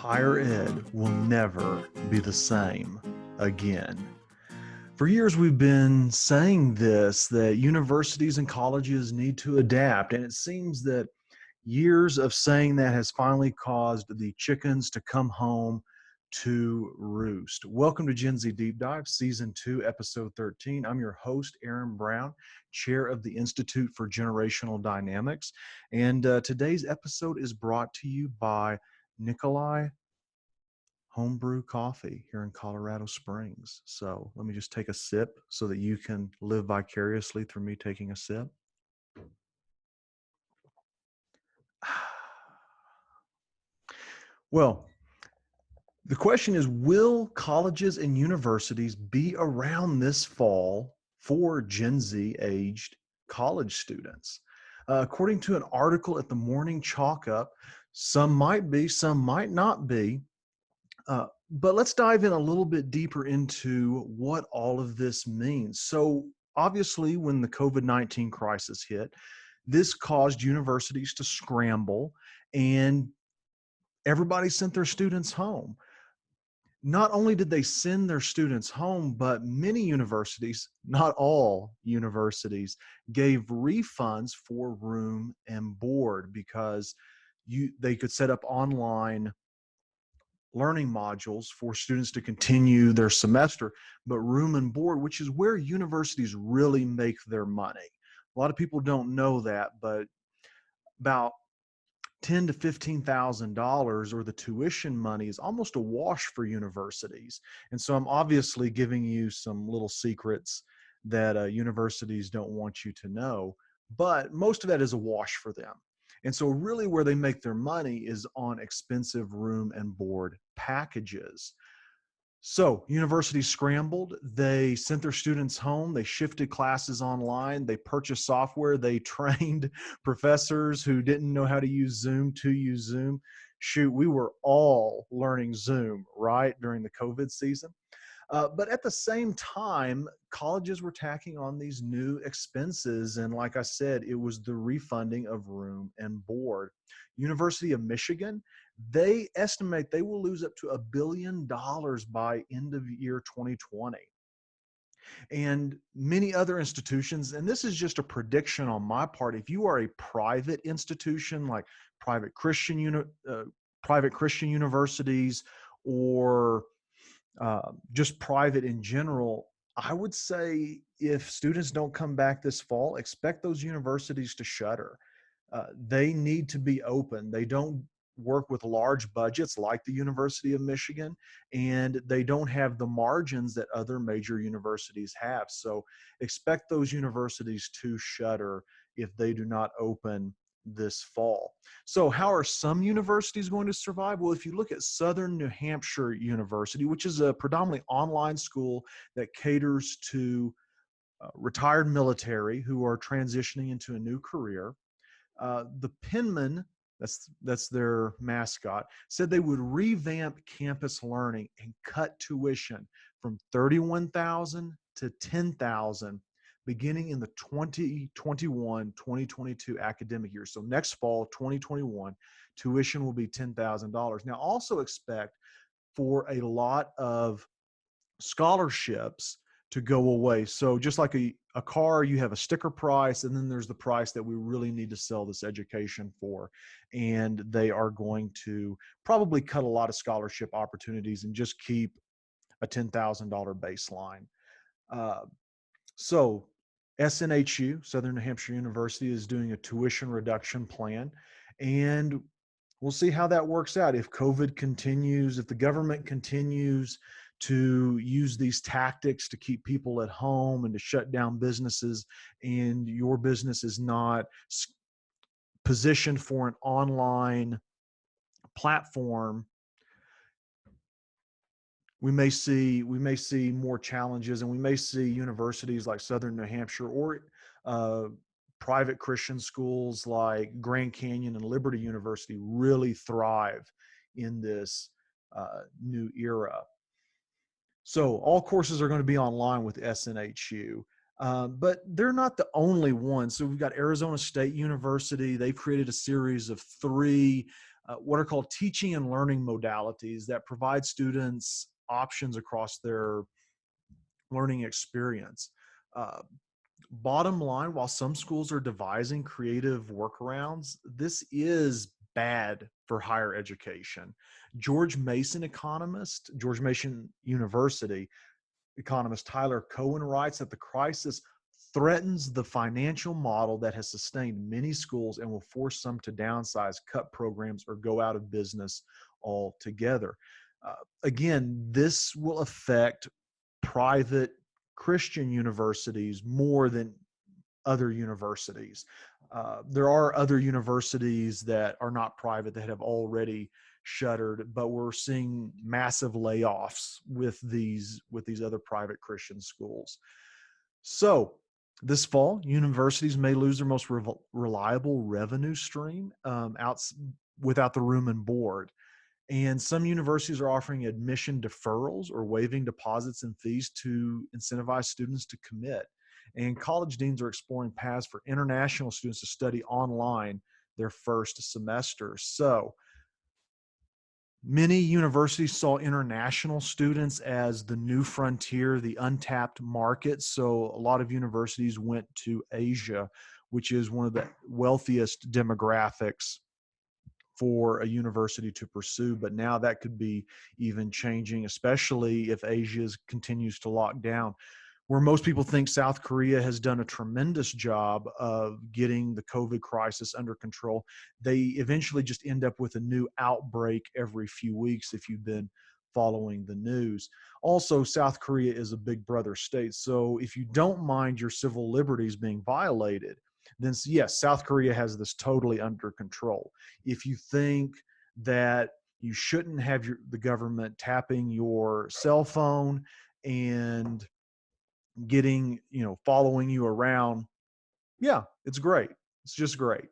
higher ed will never be the same again. For years, we've been saying this, that universities and colleges need to adapt, and it seems that years of saying that has finally caused the chickens to come home to roost. Welcome to Gen Z Deep Dive, Season 2, Episode 13. I'm your host, Aaron Brown, Chair of the Institute for Generational Dynamics, and today's episode is brought to you by Nikolai Homebrew Coffee here in Colorado Springs. So let me just take a sip so that you can live vicariously through me taking a sip. Well, the question is, will colleges and universities be around this fall for Gen Z aged college students? According to an article at the Morning Chalk Up, some might be, some might not be. But let's dive in a little bit deeper into what all of this means. So obviously, when the COVID-19 crisis hit, this caused universities to scramble and everybody sent their students home. Not only did they send their students home, but many universities, not all universities, gave refunds for room and board because they could set up online learning modules for students to continue their semester, but room and board, which is where universities really make their money. A lot of people don't know that, but about $10,000 to $15,000 or the tuition money is almost a wash for universities. And so I'm obviously giving you some little secrets that universities don't want you to know, but most of that is a wash for them. And so really where they make their money is on expensive room and board packages. So universities scrambled, they sent their students home, they shifted classes online, they purchased software, they trained professors who didn't know how to use Zoom to use Zoom. Shoot, we were all learning Zoom, right, during the COVID season. But at the same time, colleges were tacking on these new expenses. And like I said, it was the refunding of room and board. University of Michigan, they estimate they will lose up to $1 billion by end of year 2020. And many other institutions, and this is just a prediction on my part, if you are a private institution like private private Christian universities or just private in general, I would say if students don't come back this fall, expect those universities to shutter. They need to be open. They don't work with large budgets like the University of Michigan, and they don't have the margins that other major universities have. So expect those universities to shutter if they do not open this fall. So how are some universities going to survive? Well, if you look at Southern New Hampshire University, which is a predominantly online school that caters to retired military who are transitioning into a new career, the Penman, that's their mascot, said they would revamp campus learning and cut tuition from $31,000 to $10,000 beginning in the 2021-2022 academic year. So next fall, 2021, tuition will be $10,000. Now also expect for a lot of scholarships to go away. So just like a car, you have a sticker price, and then there's the price that we really need to sell this education for. And they are going to probably cut a lot of scholarship opportunities and just keep a $10,000 baseline. So SNHU, Southern New Hampshire University, is doing a tuition reduction plan. And we'll see how that works out. If COVID continues, if the government continues to use these tactics to keep people at home and to shut down businesses, and your business is not positioned for an online platform, we may see more challenges, and we may see universities like Southern New Hampshire or private Christian schools like Grand Canyon and Liberty University really thrive in this new era. So all courses are going to be online with SNHU, but they're not the only ones. So we've got Arizona State University. They've created a series of 3 what are called teaching and learning modalities that provide students options across their learning experience. Uh, Bottom line, while some schools are devising creative workarounds, this is bad for higher education. George Mason University economist Tyler Cohen writes that the crisis threatens the financial model that has sustained many schools and will force some to downsize, cut programs, or go out of business altogether. Again, this will affect private Christian universities more than other universities. There are other universities that are not private that have already shuttered, but we're seeing massive layoffs with these other private Christian schools. So this fall, universities may lose their most reliable revenue stream without the room and board. And some universities are offering admission deferrals or waiving deposits and fees to incentivize students to commit. And college deans are exploring paths for international students to study online their first semester. So many universities saw international students as the new frontier, the untapped market. So a lot of universities went to Asia, which is one of the wealthiest demographics for a university to pursue. But now that could be even changing, especially if Asia continues to lock down. Where most people think South Korea has done a tremendous job of getting the COVID crisis under control, they eventually just end up with a new outbreak every few weeks if you've been following the news. Also, South Korea is a big brother state. So if you don't mind your civil liberties being violated, then yes, South Korea has this totally under control. If you think that you shouldn't have the government tapping your cell phone and getting, following you around, yeah, it's great. It's just great.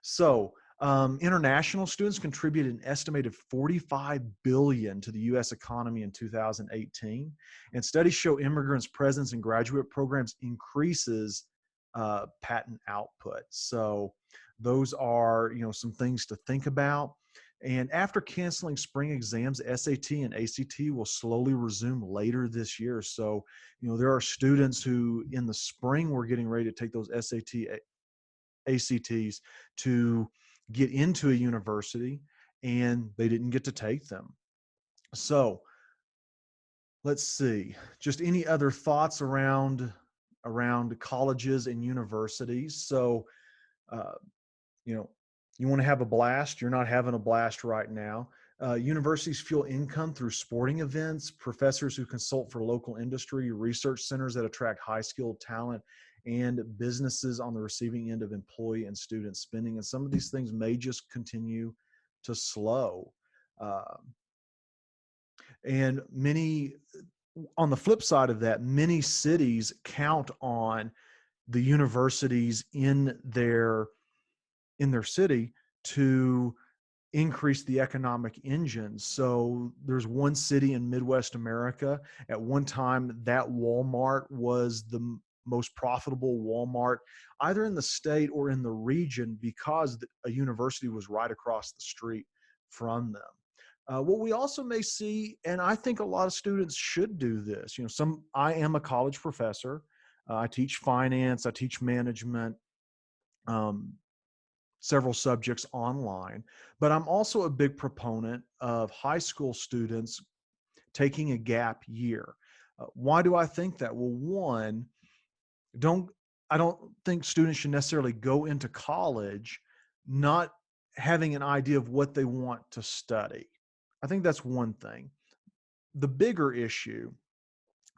So international students contributed an estimated 45 billion to the U.S. economy in 2018, and studies show immigrants' presence in graduate programs increases patent output. So those are, some things to think about. And after canceling spring exams, SAT and ACT will slowly resume later this year. So, there are students who in the spring were getting ready to take those SAT, ACTs to get into a university, and they didn't get to take them. So let's see, just any other thoughts around colleges and universities. So, uh, you know, you want to have a blast. You're not having a blast right now. Universities fuel income through sporting events, professors who consult for local industry, research centers that attract high skilled talent, and businesses on the receiving end of employee and student spending. And some of these things may just continue to slow. Uh, and on the flip side of that, many cities count on the universities in their city to increase the economic engine. So there's one city in Midwest America. At one time, that Walmart was the most profitable Walmart, either in the state or in the region, because a university was right across the street from them. What we also may see, and I think a lot of students should do this. I am a college professor. I teach finance. I teach management. Um, Several subjects online, but I'm also a big proponent of high school students taking a gap year. Why do I think that? Well, one, don't I don't think students should necessarily go into college not having an idea of what they want to study. I think that's one thing. The bigger issue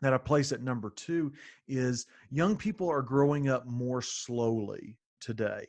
that I place at number two is young people are growing up more slowly today.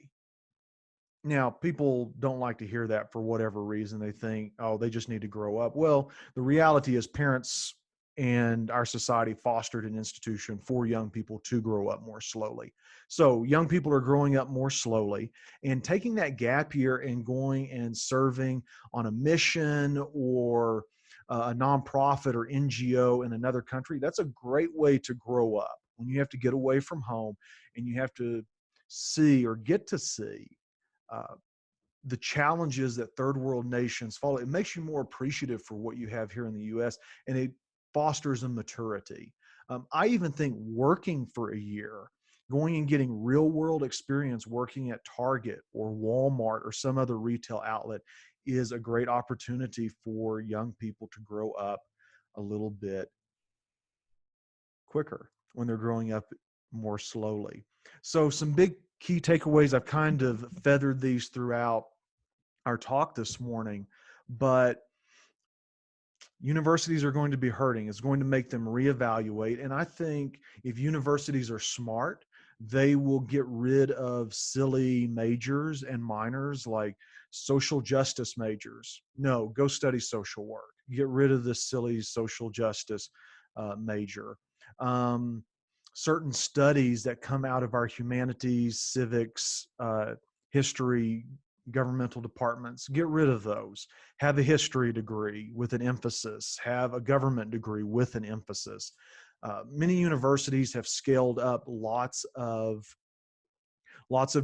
Now, people don't like to hear that for whatever reason. They think, oh, they just need to grow up. Well, the reality is parents and our society fostered an institution for young people to grow up more slowly. So young people are growing up more slowly, and taking that gap year and going and serving on a mission or a nonprofit or NGO in another country, that's a great way to grow up when you have to get away from home and you have to see or get to see uh, the challenges that third world nations follow, it makes you more appreciative for what you have here in the US, and it fosters a maturity. I even think working for a year, going and getting real world experience working at Target or Walmart or some other retail outlet is a great opportunity for young people to grow up a little bit quicker when they're growing up more slowly. So, some big key takeaways, I've kind of feathered these throughout our talk this morning, but universities are going to be hurting. It's going to make them reevaluate. And I think if universities are smart, they will get rid of silly majors and minors like social justice majors. No, go study social work. Get rid of this silly social justice major. Um, Certain studies that come out of our humanities, civics, history, governmental departments, get rid of those. Have a history degree with an emphasis, have a government degree with an emphasis. Many universities have scaled up lots of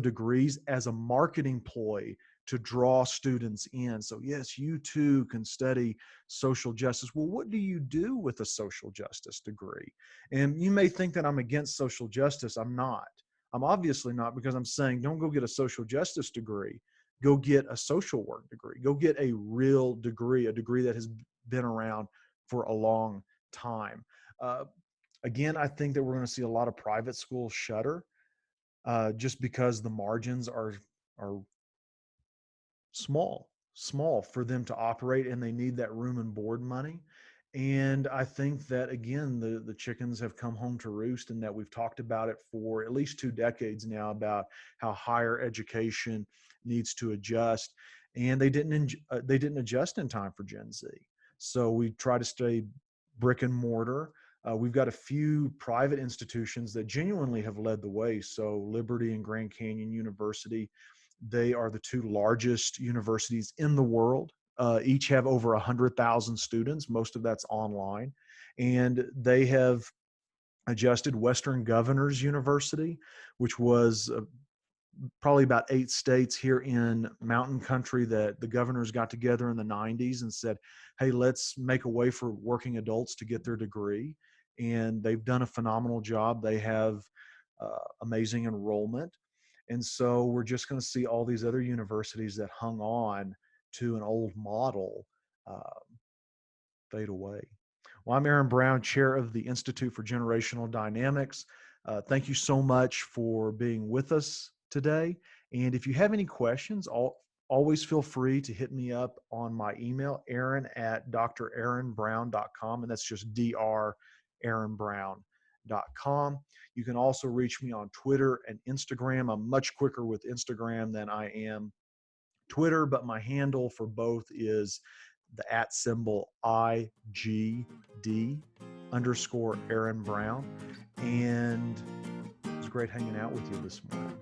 degrees as a marketing ploy to draw students in. So yes, you too can study social justice. Well, what do you do with a social justice degree? And you may think that I'm against social justice. I'm not. I'm obviously not, because I'm saying don't go get a social justice degree. Go get a social work degree. Go get a real degree, a degree that has been around for a long time. Uh, Again, I think that we're going to see a lot of private schools shutter just because the margins are small for them to operate, and they need that room and board money. And I think that again, the chickens have come home to roost, and that we've talked about it for at least 2 decades now about how higher education needs to adjust, and they didn't adjust in time for Gen Z. So we try to stay brick and mortar. We've got a few private institutions that genuinely have led the way. So Liberty and Grand Canyon University, they are the two largest universities in the world. Each have over 100,000 students. Most of that's online. And they have adjusted. Western Governors University, which was probably about 8 states here in mountain country, that the governors got together in the 90s and said, hey, let's make a way for working adults to get their degree. And they've done a phenomenal job. They have amazing enrollment. And so we're just going to see all these other universities that hung on to an old model uh, fade away. Well, I'm Aaron Brown, chair of the Institute for Generational Dynamics. Thank you so much for being with us today. And if you have any questions, always feel free to hit me up on my email, aaron@draaronbrown.com. And that's just draaronbrown.com. You can also reach me on Twitter and Instagram. I'm much quicker with Instagram than I am Twitter, but my handle for both is the @IGD_Aaron Brown. And it was great hanging out with you this morning.